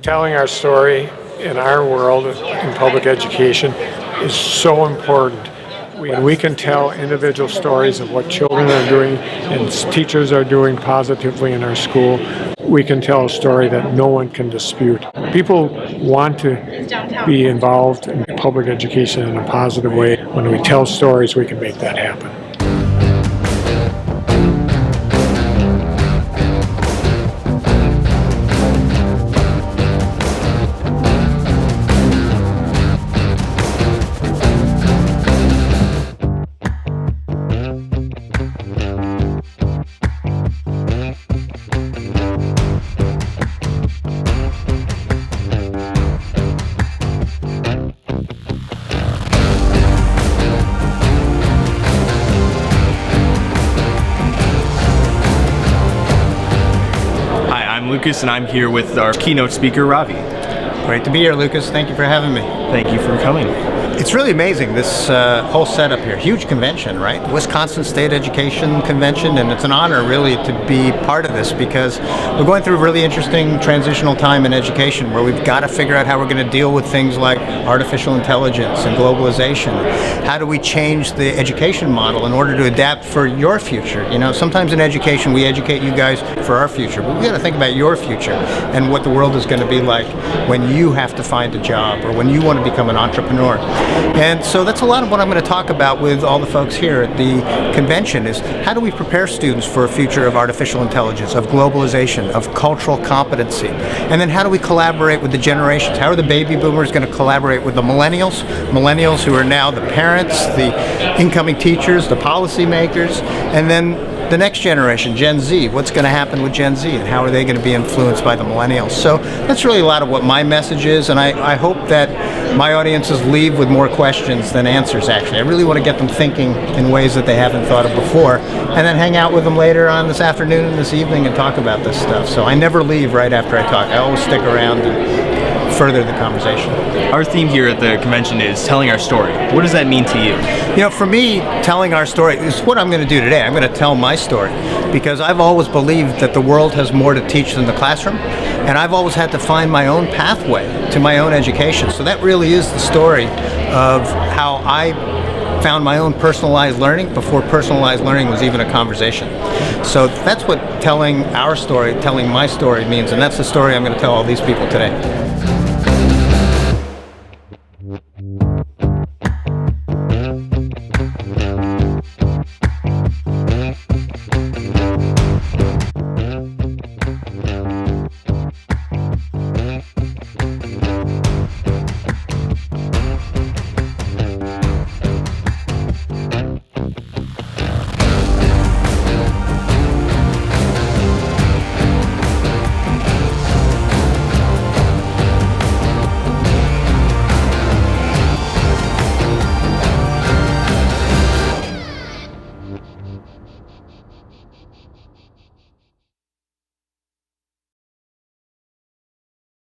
Telling our story in our world in public education is so important. We can tell individual stories of what children are doing and teachers are doing positively in our school. We can tell a story that no one can dispute. People want to be involved in public education in a positive way. When we tell stories, we can make that happen. I'm Lucas, and I'm here with our keynote speaker, Ravi. Great to be here, Lucas. Thank you for having me. Thank you for coming. It's really amazing, this whole setup here. Huge convention, right? Wisconsin State Education Convention, and it's an honor, really, to be part of this because we're going through a really interesting transitional time in education where we've got to figure out how we're going to deal with things like artificial intelligence and globalization. How do we change the education model in order to adapt for your future? You know, sometimes in education we educate you guys for our future, but we've got to think about your future and what the world is going to be like when you have to find a job or when you want to become an entrepreneur. And so that's a lot of what I'm going to talk about with all the folks here at the convention is how do we prepare students for a future of artificial intelligence, of globalization, of cultural competency, and then how do we collaborate with the generations? How are the baby boomers going to collaborate with the millennials who are now the parents, the incoming teachers, the policymakers, and then the next generation, Gen Z. What's going to happen with Gen Z and how are they going to be influenced by the millennials? So that's really a lot of what my message is, and I hope that my audiences leave with more questions than answers, actually. I really want to get them thinking in ways that they haven't thought of before, and then hang out with them later on this afternoon and this evening and talk about this stuff. So I never leave right after I talk. I always stick around and further the conversation. Our theme here at the convention is telling our story. What does that mean to you? You know, for me, telling our story is what I'm going to do today. I'm going to tell my story because I've always believed that the world has more to teach than the classroom, and I've always had to find my own pathway to my own education. So that really is the story of how I found my own personalized learning before personalized learning was even a conversation. So that's what telling our story, telling my story means, and that's the story I'm going to tell all these people today.